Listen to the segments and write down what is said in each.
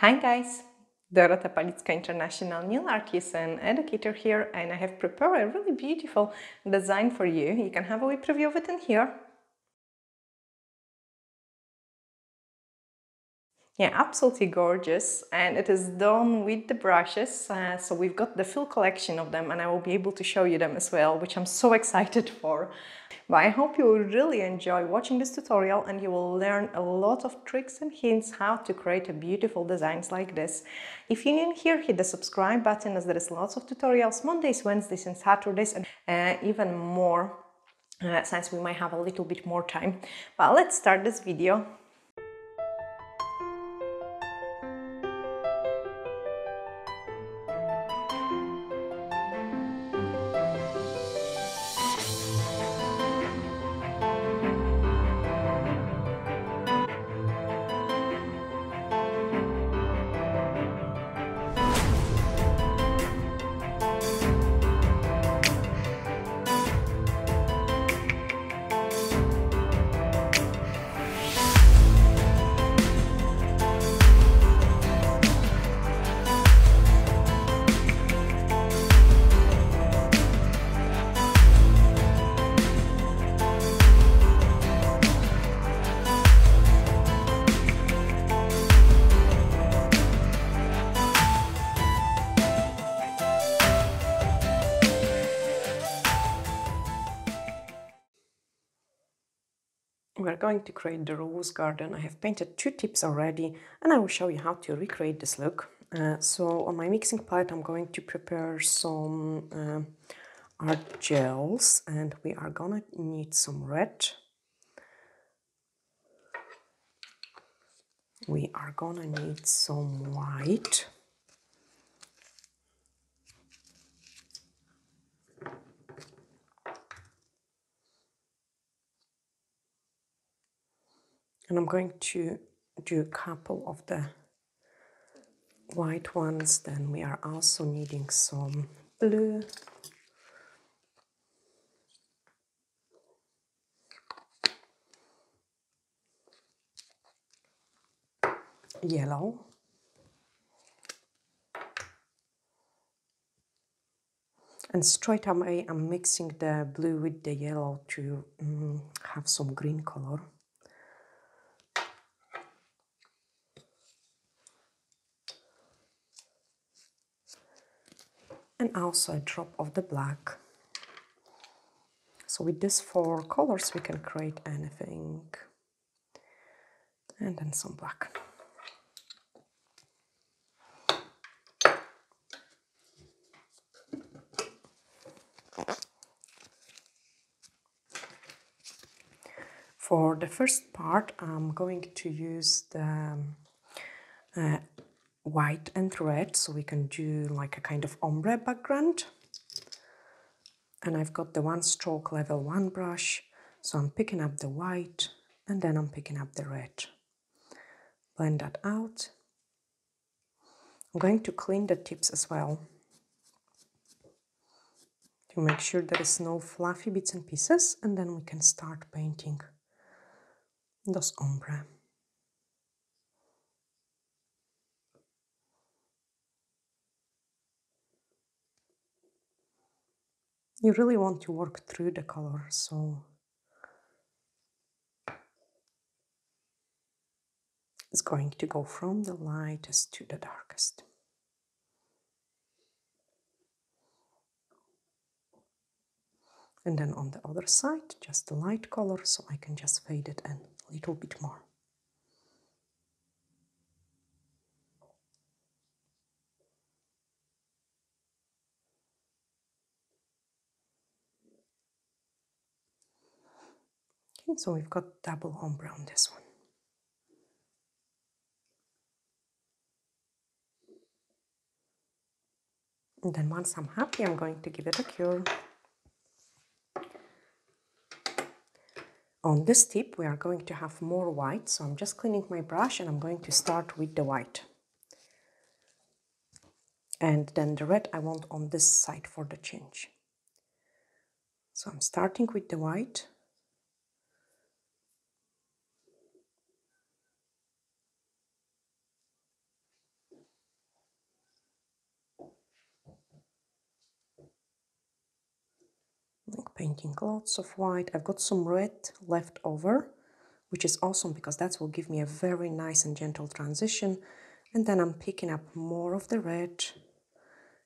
Hi guys, Dorota Palicka, International Nail Artist and Educator here, and I have prepared a really beautiful design for you. You can have a wee preview of it in here. Yeah, absolutely gorgeous, and it is done with the brushes, so we've got the full collection of them and I will be able to show you them as well, which I'm so excited for. But I hope you will really enjoy watching this tutorial and you will learn a lot of tricks and hints how to create a beautiful designs like this. If you're new here, hit the subscribe button as there is lots of tutorials Mondays, Wednesdays and Saturdays, and even more since we might have a little bit more time. But let's start this video. We're going to create the rose garden. I have painted 2 tips already and I will show you how to recreate this look. So on my mixing palette I'm going to prepare some art gels and we are gonna need some red. We are gonna need some white. And I'm going to do a couple of the white ones. Then we are also needing some blue. Yellow. And straight away I'm mixing the blue with the yellow to have some green color. And also a drop of the black. So with these 4 colors we can create anything. And then some black. For the first part I'm going to use the white and red, so we can do like a kind of ombre background. And I've got the 1-stroke level 1 brush, so I'm picking up the white and then I'm picking up the red. Blend that out. I'm going to clean the tips as well to make sure there is no fluffy bits and pieces, and then we can start painting those ombre. You really want to work through the color, so it's going to go from the lightest to the darkest. And then on the other side, just the light color, so I can just fade it in a little bit more. Okay, so we've got double ombre on this one. And then once I'm happy, I'm going to give it a cure. On this tip, we are going to have more white, so I'm just cleaning my brush and I'm going to start with the white. And then the red I want on this side for the change. So I'm starting with the white. painting lots of white. I've got some red left over, which is awesome because that will give me a very nice and gentle transition. And then I'm picking up more of the red,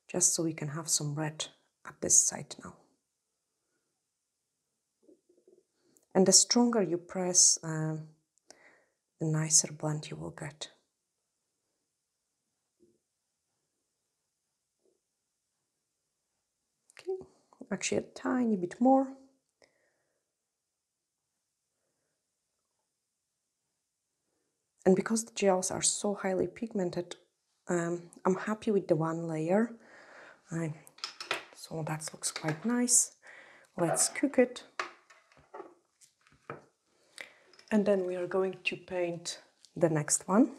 just so we can have some red at this side now. And the stronger you press, the nicer blend you will get. Okay, actually a tiny bit more. And because the gels are so highly pigmented, I'm happy with the one layer. So that looks quite nice. Let's cook it. And then we are going to paint the next one.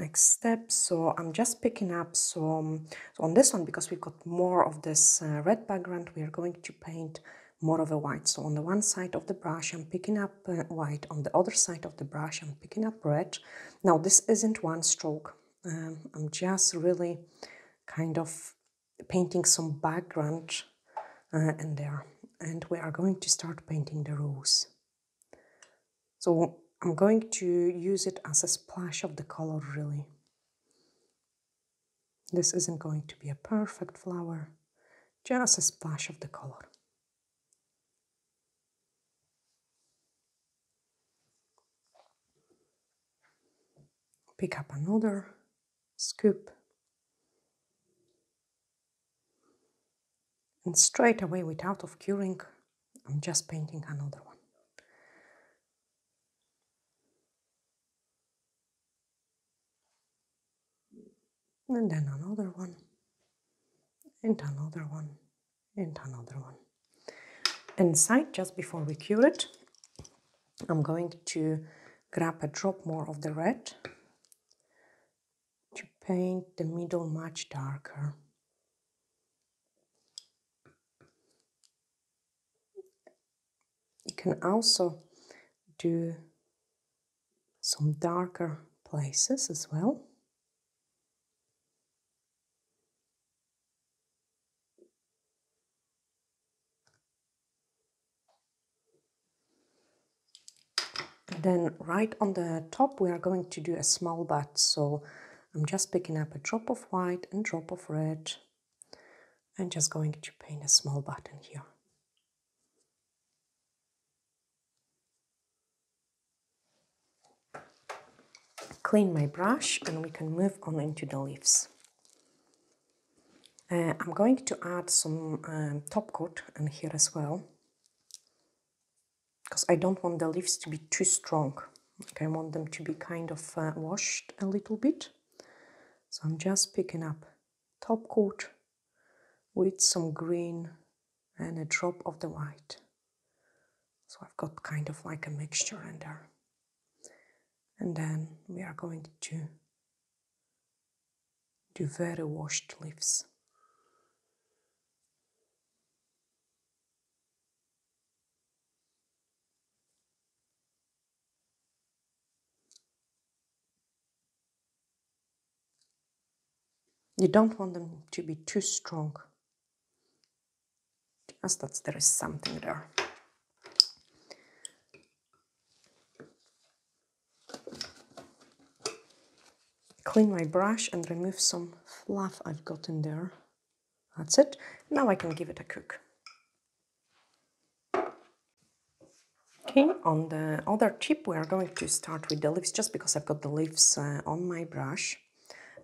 Next step, so I'm just picking up some, so on this one, because we've got more of this red background, we are going to paint more of a white. So on the one side of the brush, I'm picking up white. On the other side of the brush, I'm picking up red. Now, this isn't one stroke. I'm just really kind of painting some background in there. And we are going to start painting the rose. So I'm going to use it as a splash of the color, really. This isn't going to be a perfect flower, just a splash of the color. Pick up another scoop. And straight away, without of curing, I'm just painting another one. And then another one, and another one, and another one. Inside, just before we cure it, I'm going to grab a drop more of the red to paint the middle much darker. You can also do some darker places as well. Then right on the top we are going to do a small bud, so I'm just picking up a drop of white and drop of red and just going to paint a small button here. Clean my brush and we can move on into the leaves. I'm going to add some top coat in here as well, because I don't want the leaves to be too strong. Like, I want them to be kind of washed a little bit. So I'm just picking up top coat with some green and a drop of the white. So I've got kind of like a mixture in there. And then we are going to do very washed leaves. You don't want them to be too strong, just that there is something there. Clean my brush and remove some fluff I've got in there. That's it. Now I can give it a cook. Okay, on the other tip we are going to start with the leaves, just because I've got the leaves on my brush.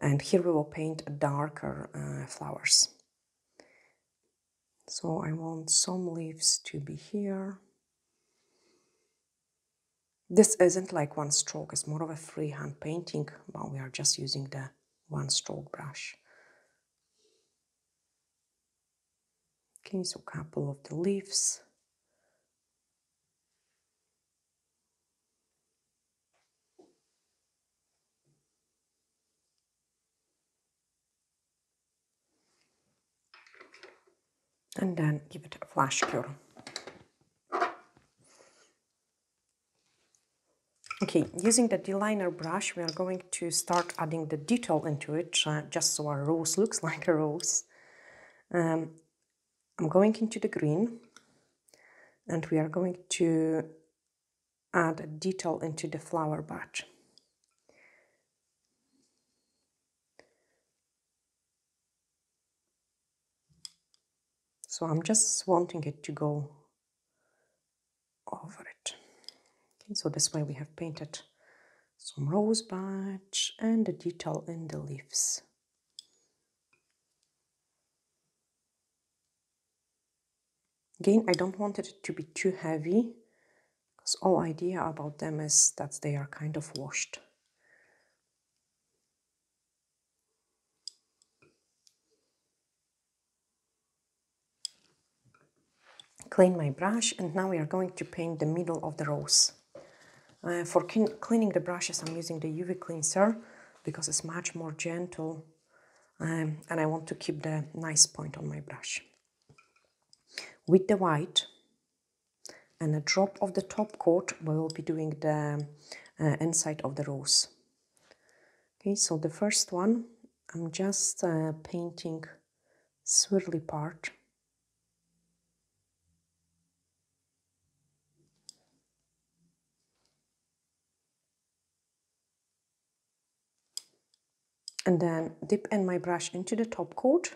And here we will paint darker flowers. So I want some leaves to be here. This isn't like one stroke, it's more of a freehand painting, but we are just using the one stroke brush. Okay, so a couple of the leaves. And then give it a flash cure. Okay, using the D-liner brush, we are going to start adding the detail into it, just so our rose looks like a rose. I'm going into the green. And we are going to add a detail into the flower batch. So I'm just wanting it to go over it. Okay, so this way we have painted some rose batch and the detail in the leaves. Again, I don't want it to be too heavy, because all idea about them is that they are kind of washed. Clean my brush, and now we are going to paint the middle of the rose. For cleaning the brushes, I'm using the UV cleanser because it's much more gentle, and I want to keep the nice point on my brush. With the white and a drop of the top coat, we will be doing the inside of the rose. Okay, so the first one, I'm just painting swirly part. And then dip in my brush into the top coat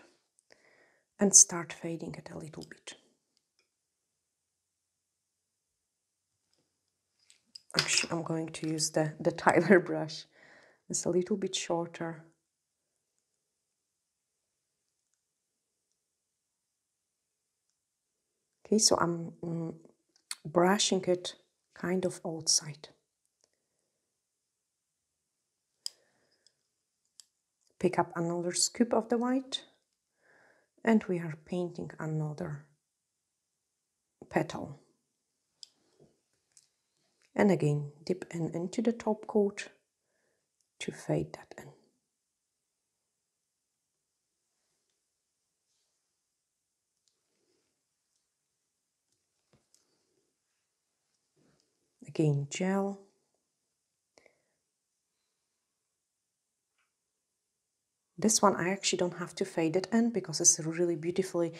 and start fading it a little bit. Actually, I'm going to use the Tyler brush. It's a little bit shorter. Okay, so I'm brushing it kind of outside. Pick up another scoop of the white, and we are painting another petal. And again, dip into the top coat to fade that in. Again, gel. This one I actually don't have to fade it in because it's really beautifully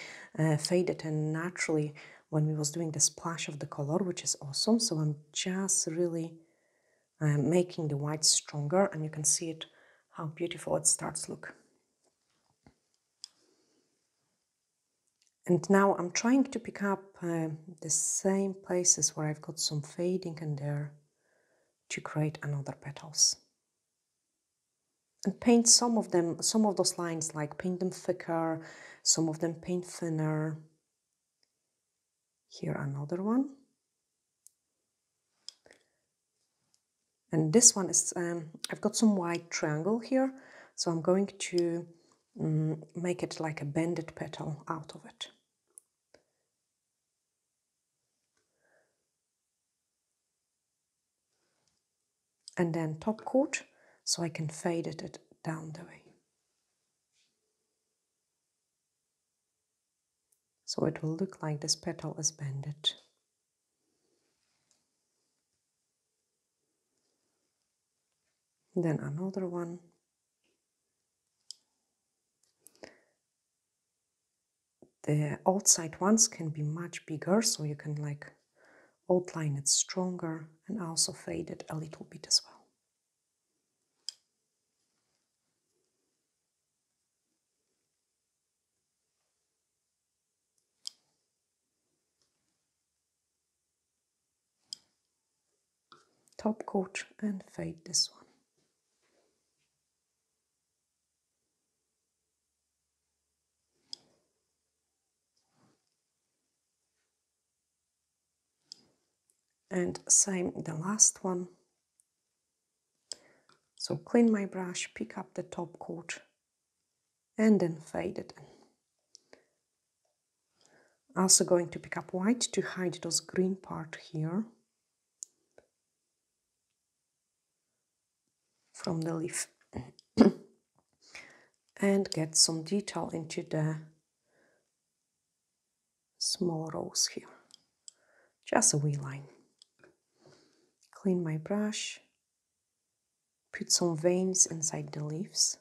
faded in naturally when we was doing the splash of the color, which is awesome. So I'm just really making the white stronger, and you can see it, how beautiful it starts to look. And now I'm trying to pick up the same places where I've got some fading in there to create another petals. And paint some of them, some of those lines, like paint them thicker, some of them paint thinner. Here another one. And this one is, I've got some white triangle here, so I'm going to make it like a bended petal out of it. And then top coat, so I can fade it down the way. So it will look like this petal is bended. Then another one. The outside ones can be much bigger, so you can like outline it stronger and also fade it a little bit as well. Top coat and fade this one. And same the last one. So clean my brush, pick up the top coat and then fade it in. Also going to pick up white to hide those green part here from the leaf. And get some detail into the small rose here. Just a wee line. Clean my brush. Put some veins inside the leaves.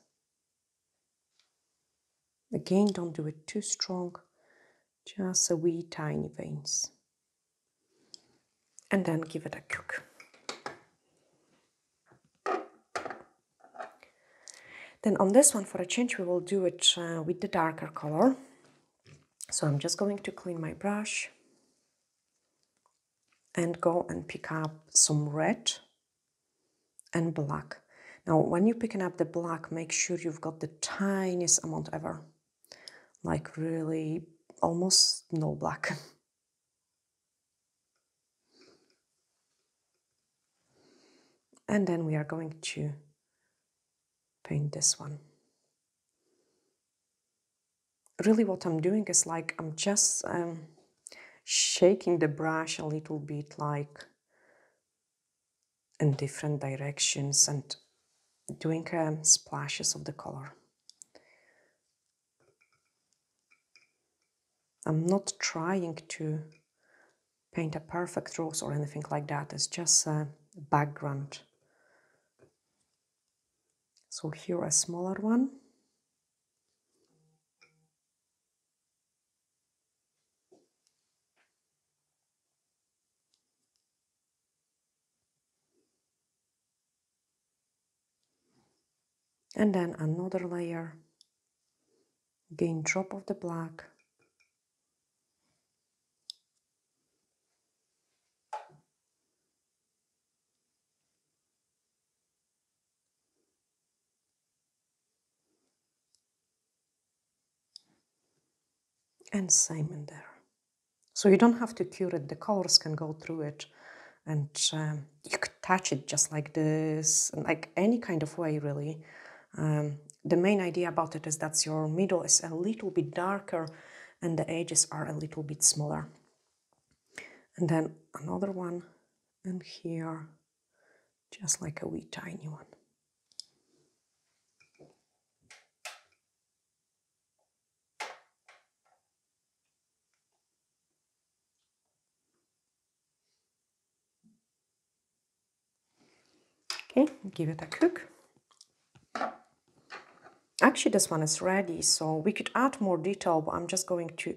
Again, don't do it too strong. Just a wee tiny veins. and then give it a cook. Then on this one, for a change, we will do it with the darker color. So I'm just going to clean my brush and go and pick up some red and black. Now, when you're picking up the black, make sure you've got the tiniest amount ever. Like really almost no black. And then we are going to paint this one. Really what I'm doing is like I'm just shaking the brush a little bit, like in different directions, and doing splashes of the color. I'm not trying to paint a perfect rose or anything like that. It's just a background. So here a smaller one. And then another layer. Again, drop of the black. And same in there. So you don't have to cure it, the colors can go through it, and you could touch it just like this, and like any kind of way really. The main idea about it is that your middle is a little bit darker and the edges are a little bit smaller. And then another one, and here, just like a wee tiny one. Okay, give it a cook. Actually, this one is ready, so we could add more detail, but I'm just going to...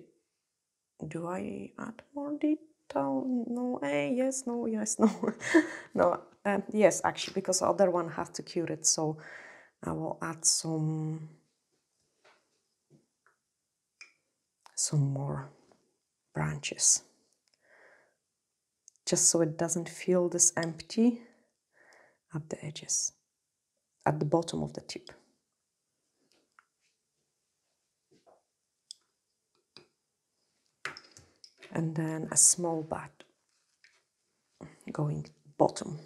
Do I add more detail? No, yes, no, yes, no. No, yes, actually, because the other one has to cure it, so I will add some more branches. Just so it doesn't feel this empty at the edges, at the bottom of the tip. And then a small bud going bottom.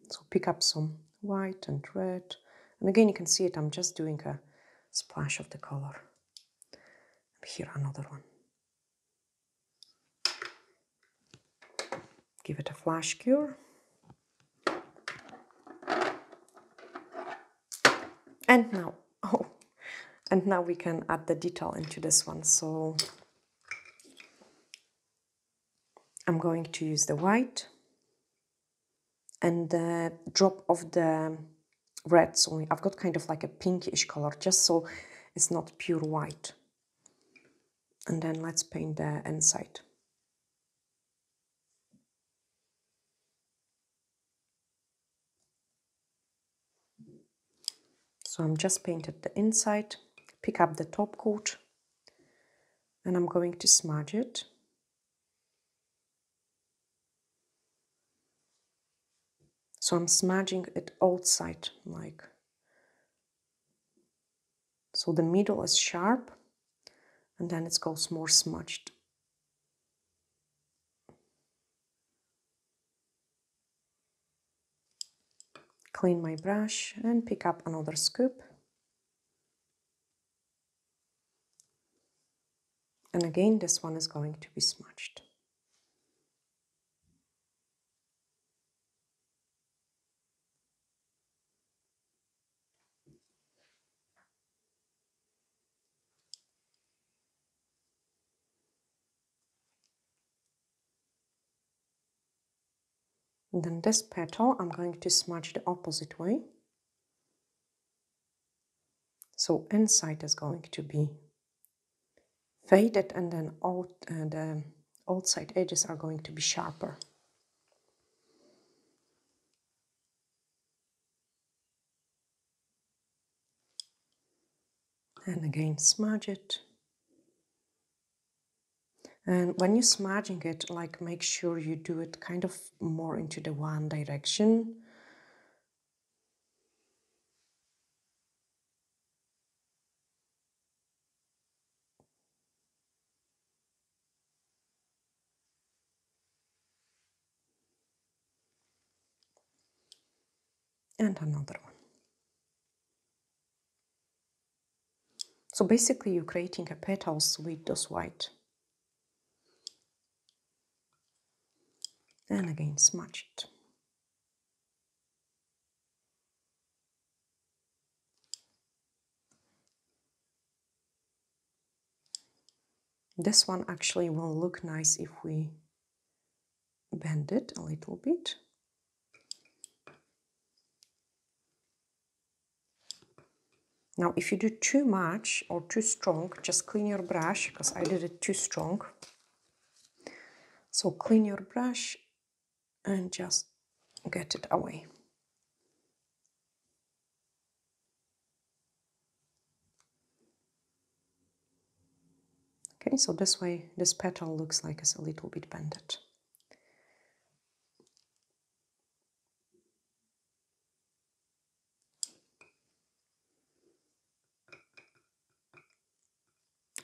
So pick up some white and red. And again, you can see it, I'm just doing a splash of the color. And here another one. Give it a flash cure. And now, and now we can add the detail into this one. So I'm going to use the white and the drop of the red. So I've got kind of like a pinkish color, just so it's not pure white. And then let's paint the inside. So I'm just painted the inside, pick up the top coat, and I'm going to smudge it. So I'm smudging it outside, like, so the middle is sharp, and then it goes more smudged. Clean my brush and pick up another scoop. And again, this one is going to be smudged. And then this petal, I'm going to smudge the opposite way. So inside is going to be faded, and then the outside edges are going to be sharper. And again, smudge it. And when you're smudging it, like, make sure you do it kind of more into the one direction. And another one. So basically you're creating a petals with those white. And again, smudge it. This one actually will look nice if we bend it a little bit. Now, if you do too much or too strong, just clean your brush, because I did it too strong. So clean your brush and just get it away. Okay, so this way, this petal looks like it's a little bit bended.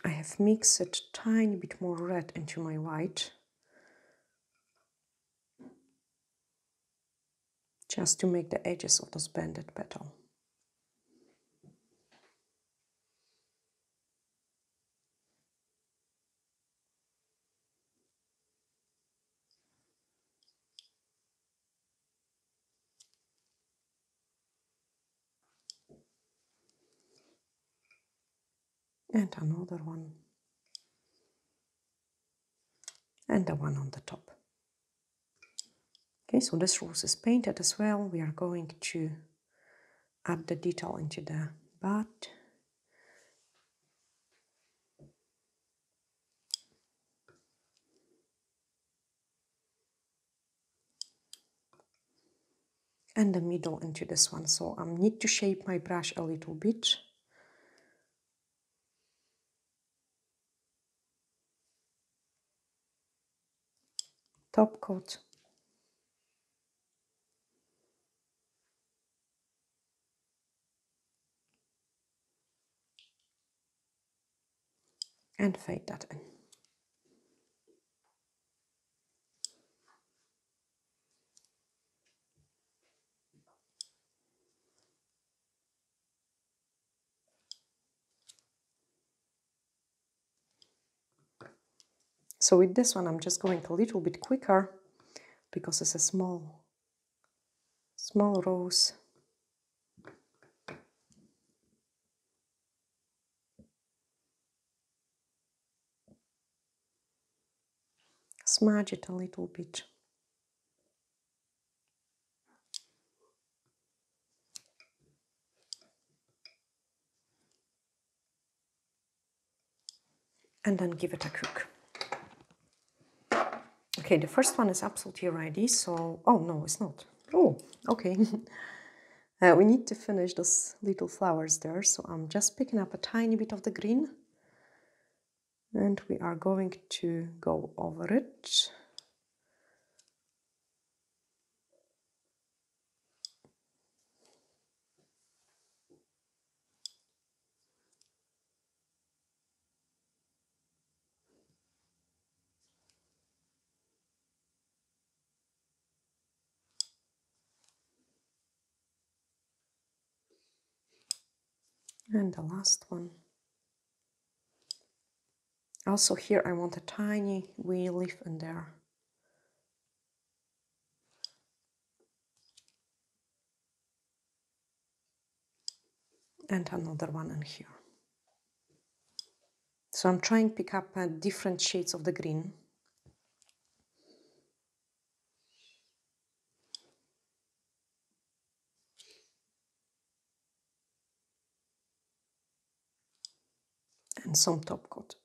I have mixed a tiny bit more red into my white, just to make the edges of this bended petal. And another one. And the one on the top. Okay, so this rose is painted as well. We are going to add the detail into the bud. And the middle into this one. So I need to shape my brush a little bit. Top coat. And fade that in. So with this one, I'm just going a little bit quicker because it's a small rose. Smudge it a little bit. And then give it a cook. Okay, the first one is absolutely ready, so... Oh, no, it's not. Oh, okay. We need to finish those little flowers there, so I'm just picking up a tiny bit of the green. And we are going to go over it. And the last one. Also here I want a tiny wee leaf in there. And another one in here. So I'm trying to pick up different shades of the green. and some top coat,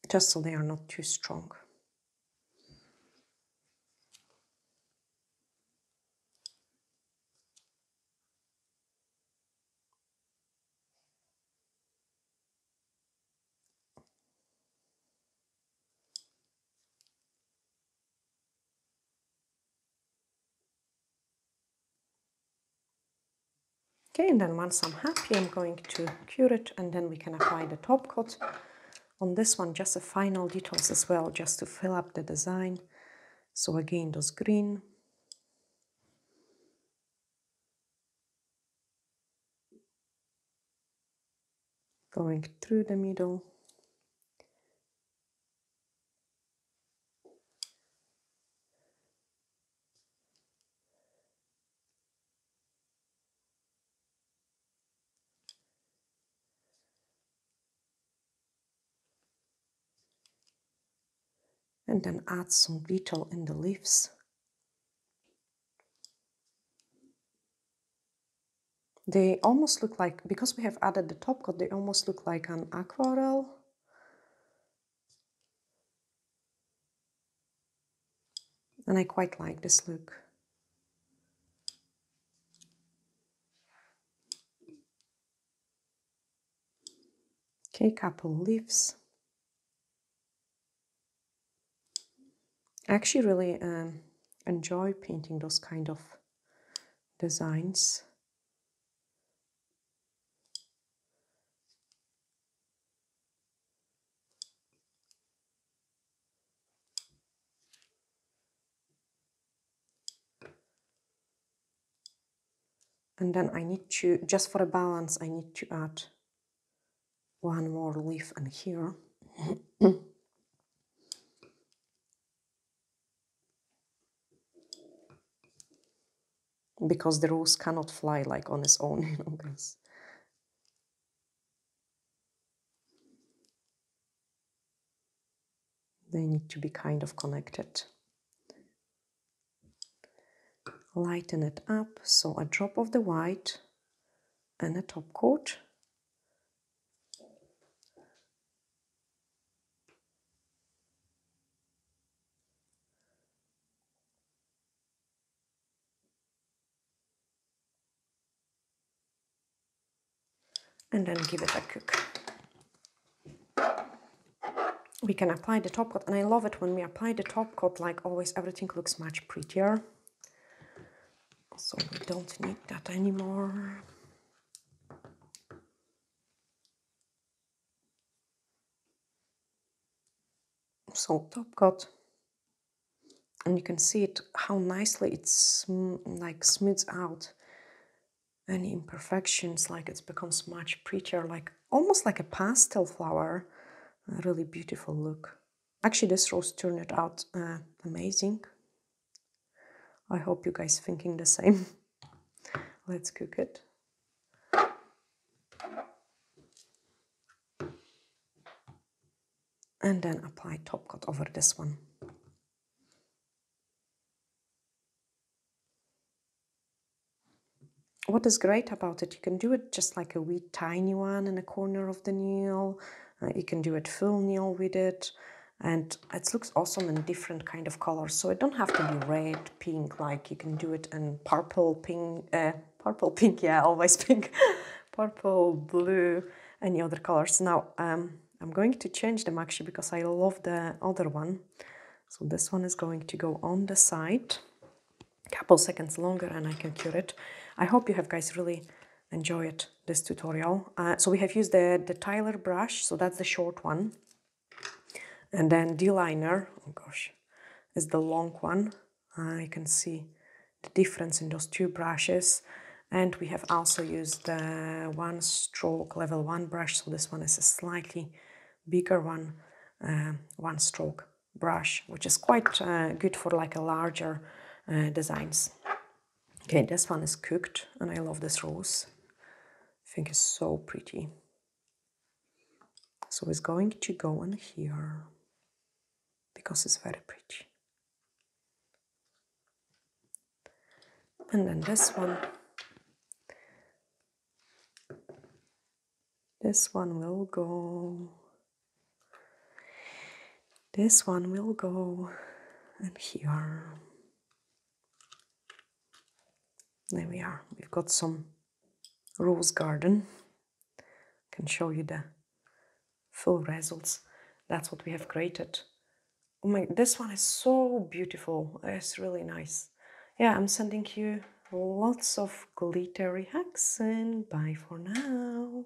just so they are not too strong. Okay, and then once I'm happy, I'm going to cure it, and then we can apply the top coat. On this one, just the final details as well, just to fill up the design. So again, those green. Going through the middle. And then add some detail in the leaves. They almost look like, because we have added the top coat, they almost look like an aquarelle. And I quite like this look. Okay, couple leaves. I actually really enjoy painting those kind of designs. And then I need to, just for a balance, I need to add one more leaf in here. Because the rose cannot fly like on its own, you know, guys. They need to be kind of connected. Lighten it up, so a drop of the white and a top coat. And then give it a cook. We can apply the top coat, and I love it when we apply the top coat, like always, everything looks much prettier. So we don't need that anymore. So top coat, and you can see it, how nicely it's like smooths out any imperfections, like it becomes much prettier, like almost like a pastel flower. A really beautiful look. Actually, this rose turned out amazing. I hope you guys thinking the same. Let's cook it. And then apply top coat over this one. What is great about it, you can do it just like a wee tiny one in a corner of the nail. You can do it full nail with it. And it looks awesome in different kind of colors. So it don't have to be red, pink, like you can do it in purple, pink, yeah, always pink. Purple, blue, any other colors. Now, I'm going to change them actually because I love the other one. So this one is going to go on the side. Couple seconds longer and I can cure it. I hope you have guys really enjoyed this tutorial. So we have used the Tyler brush, so that's the short one. And then D-liner, oh gosh, is the long one. You can see the difference in those two brushes. And we have also used the one stroke level 1 brush, so this one is a slightly bigger one, one stroke brush, which is quite good for like a larger designs. Okay, this one is cooked and I love this rose. I think it's so pretty. So it's going to go in here because it's very pretty. And then this one This one will go. This one will go. And here. There we are. We've got some rose garden. I can show you the full results. That's what we have created. Oh my, this one is so beautiful. It's really nice. Yeah, I'm sending you lots of glittery hacks and bye for now.